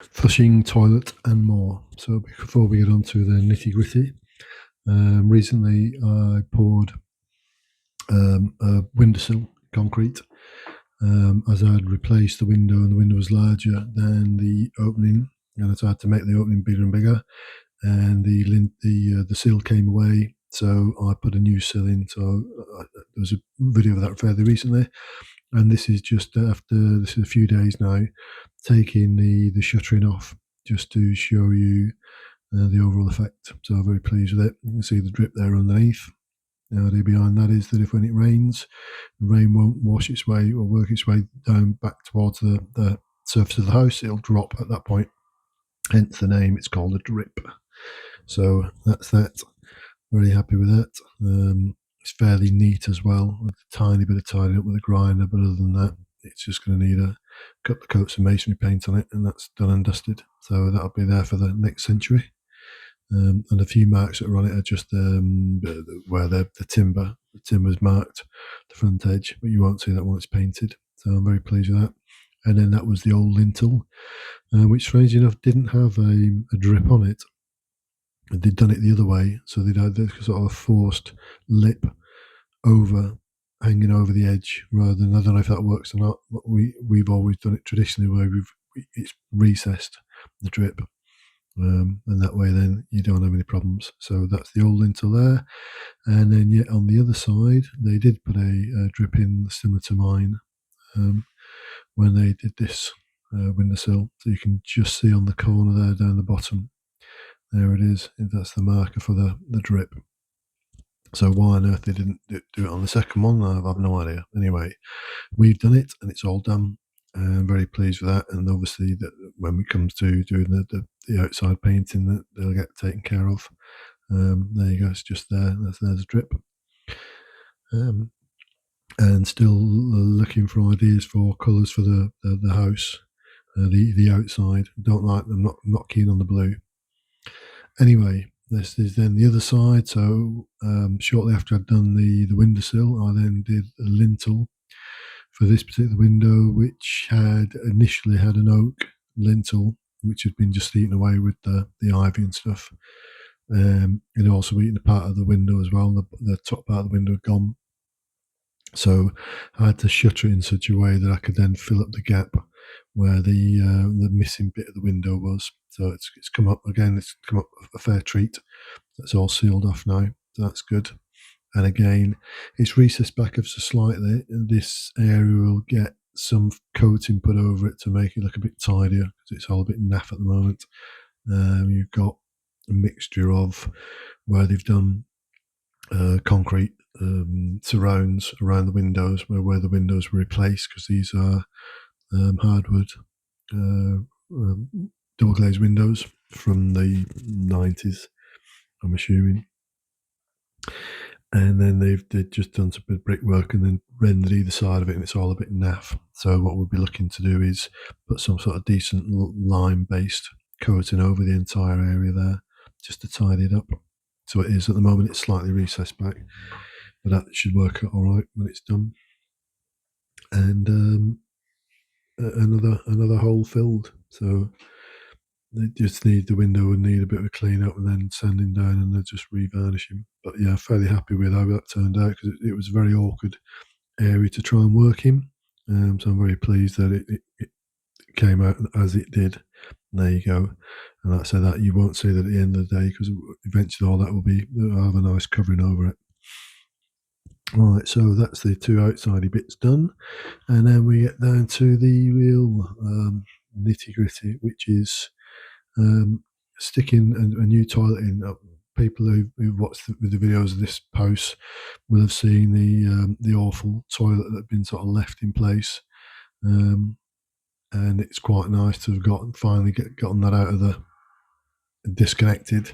Flushing, toilet, and more. So before we get on to the nitty gritty, recently I poured a windowsill concrete, as I had replaced the window, and the window was larger than the opening, and so I had to make the opening bigger and bigger, and the sill came away. So I put a new sill in. So there was a video of that fairly recently, and this is just after this is a few days now, taking the shuttering off just to show you the overall effect. So I'm very pleased with it. You can see the drip there underneath. The idea behind that is that if when it rains, the rain won't wash its way or work its way down back towards the surface of the house. It'll drop at that point. Hence the name. It's called a drip. So that's that. Very happy with that. It's fairly neat as well, with a tiny bit of tidying up with a grinder, but other than that, it's just going to need a couple of coats of masonry paint on it, and that's done and dusted. So that'll be there for the next century. And a few marks that are on it are just where the timber's marked, the front edge, but you won't see that when it's painted. So I'm very pleased with that. And then that was the old lintel, which strangely enough didn't have a drip on it. They'd done it the other way, so they'd had this sort of forced lip over, hanging over the edge, rather than, I don't know if that works or not, but we've always done it traditionally where it's recessed the drip, and that way then you don't have any problems. So that's the old lintel there, and then yet on the other side they did put a drip in similar to mine, when they did this windowsill. So you can just see on the corner there down the bottom. There it is. That's the marker for the drip. So why on earth they didn't do it on the second one, I have no idea. Anyway, we've done it and it's all done. I'm very pleased with that. And obviously, that when it comes to doing the outside painting, that they'll get taken care of. There you go. It's just there. There's a drip. And still looking for ideas for colours for the house, the outside. Don't like them. Not keen on the blue. Anyway, this is then the other side. So shortly after I'd done the windowsill, I then did a lintel for this particular window, which had initially had an oak lintel, which had been just eaten away with the ivy and stuff. It also eaten a part of the window as well. The top part of the window had gone. So I had to shutter it in such a way that I could then fill up the gap where the missing bit of the window was. So it's come up again. It's come up a fair treat. That's all sealed off now. So that's good. And again, it's recessed back ever so slightly. And this area will get some coating put over it to make it look a bit tidier because it's all a bit naff at the moment. You've got a mixture of where they've done concrete surrounds around the windows where the windows were replaced, because these are hardwood double glazed windows from the 90s, I'm assuming. And then they've just done some bit of brickwork and then rendered either side of it, and it's all a bit naff. So what we'll be looking to do is put some sort of decent lime-based coating over the entire area there, just to tidy it up. So it is at the moment. It's slightly recessed back, but that should work out all right when it's done. And another hole filled. So they just need the window and need a bit of a clean up, and then sanding down and then just revarnishing. But yeah, fairly happy with how that turned out, because it was a very awkward area to try and work in. So I'm very pleased that it came out as it did. There you go. And like I said, that you won't see that at the end of the day, because eventually all that will have a nice covering over it. Right, so that's the two outsidey bits done, and then we get down to the real nitty gritty, which is sticking a new toilet in. People who've watched the videos of this post will have seen the awful toilet that had been sort of left in place, and it's quite nice to have finally gotten that out of the disconnected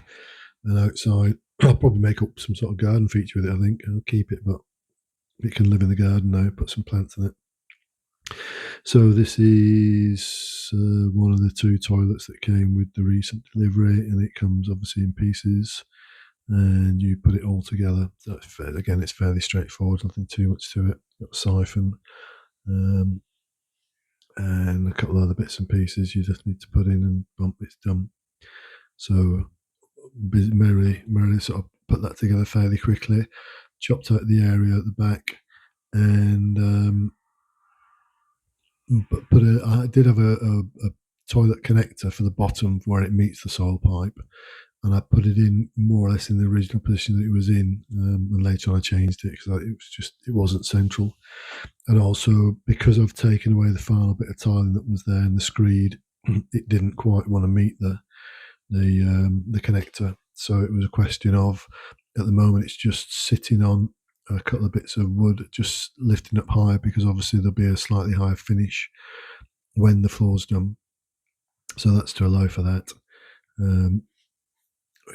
and outside. I'll probably make up some sort of garden feature with it. I think I'll keep it, but it can live in the garden now. Put some plants in it. So this is one of the two toilets that came with the recent delivery, and it comes obviously in pieces, and you put it all together. So again, it's fairly straightforward. Nothing too much to it. Got a siphon, and a couple of other bits and pieces you just need to put in, and bump, it's done. So merrily sort of put that together fairly quickly, chopped out the area at the back, and but I did have a toilet connector for the bottom where it meets the soil pipe, and I put it in more or less in the original position that it was in, and later on I changed it because it wasn't central, and also because I've taken away the final bit of tiling that was there in the screed, it didn't quite want to meet the connector, so it was a question of, at the moment it's just sitting on a couple of bits of wood, just lifting up higher, because obviously there'll be a slightly higher finish when the floor's done. So that's to allow for that. Um,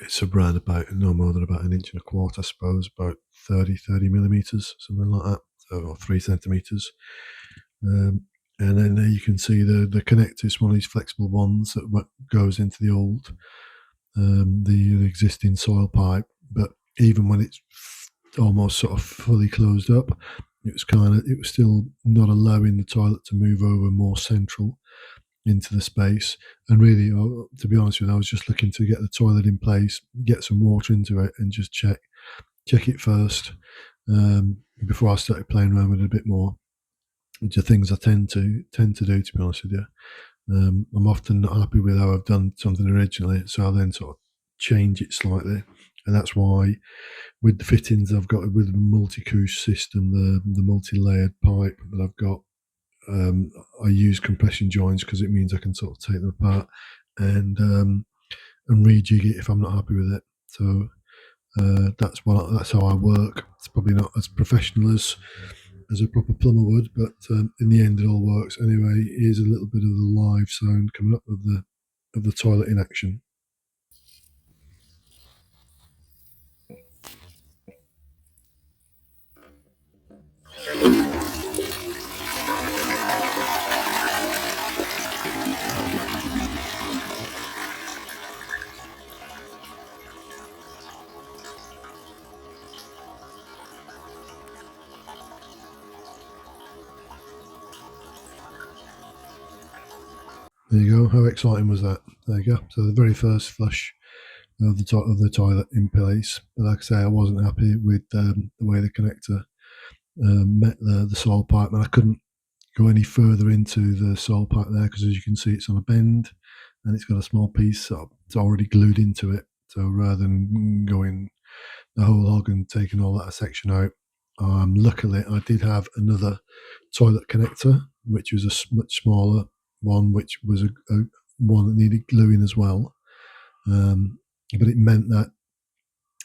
it's around about no more than about 1.25 inches, I suppose, about 30 millimeters, something like that, or 3 centimeters. And then there you can see the connector is one of these flexible ones that goes into the old the existing soil pipe. But even when it's almost sort of fully closed up, it was still not allowing the toilet to move over more central into the space. And really, to be honest with you, I was just looking to get the toilet in place, get some water into it, and just check it first, before I started playing around with it a bit more, which are things I tend to do, to be honest with you. I'm often not happy with how I've done something originally, so I then sort of change it slightly, and that's why with the fittings I've got with the multi-couche system, the multi-layered pipe that I've got, I use compression joints because it means I can sort of take them apart and rejig it if I'm not happy with it. So that's how I work. It's probably not as professional as a proper plumber would, but in the end it all works. Anyway, here's a little bit of the live sound coming up of the toilet in action. There you go. How exciting was that? There you go. So the very first flush of the toilet in place. But like I say, I wasn't happy with the way the connector met the soil pipe, and I couldn't go any further into the soil pipe there because, as you can see, it's on a bend and it's got a small piece it's already glued into it. So rather than going the whole hog and taking all that section out, luckily I did have another toilet connector, which was a much smaller one, which was a one that needed gluing as well. But it meant that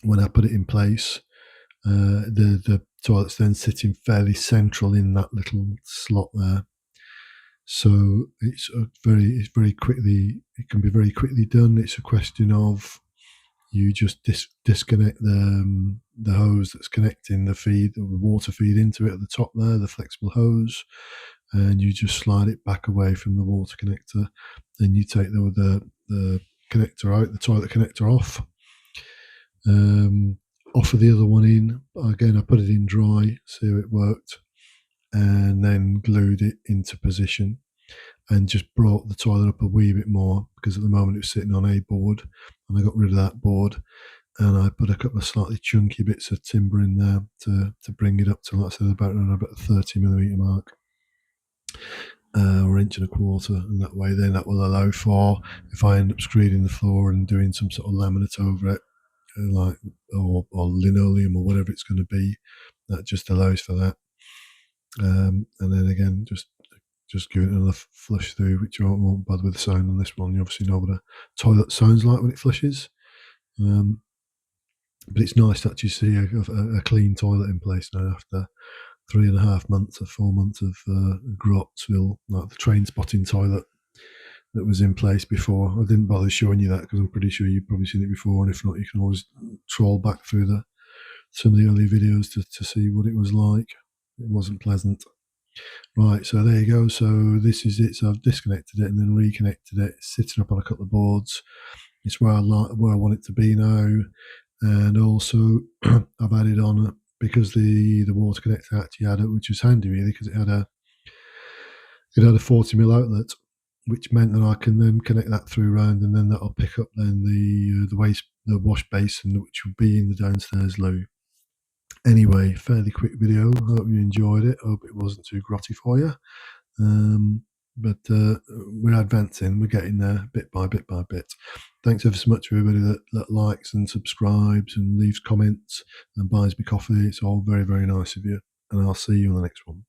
when I put it in place, the toilet's then sitting fairly central in that little slot there. So it's very quickly. It can be very quickly done. It's a question of you just disconnect the hose that's connecting the water feed into it at the top there, the flexible hose, and you just slide it back away from the water connector. Then you take the connector out, the toilet connector off. Offer the other one in. Again, I put it in dry, see how it worked, and then glued it into position and just brought the toilet up a wee bit more, because at the moment it was sitting on a board, and I got rid of that board and I put a couple of slightly chunky bits of timber in there to bring it up to, like I said, about the 30 millimeter mark, or 1.25 inches, and that way then that will allow for, if I end up screeding the floor and doing some sort of laminate over it, like or linoleum or whatever it's going to be, that just allows for that. And then again, just giving it another flush through, which I won't bother with the sound on this one. You obviously know what a toilet sounds like when it flushes. But it's nice to actually see a clean toilet in place now after 3.5 months or 4 months of Grottsville, like the train spotting toilet that was in place before. I didn't bother showing you that because I'm pretty sure you've probably seen it before, and if not, you can always troll back through some of the early videos to see what it was like. It wasn't pleasant. Right, so there you go. So this is it. So I've disconnected it and then reconnected it. It's sitting up on a couple of boards. It's where I want it to be now. And also, I've added on, because the water connector actually had it, which was handy really, because it It had a 40 mil outlet, which meant that I can then connect that through round, and then that'll pick up then the wash basin, which will be in the downstairs loo. Anyway, fairly quick video. Hope you enjoyed it. Hope it wasn't too grotty for you. But we're advancing. We're getting there bit by bit by bit. Thanks ever so much to everybody that likes and subscribes and leaves comments and buys me coffee. It's all very, very nice of you. And I'll see you on the next one.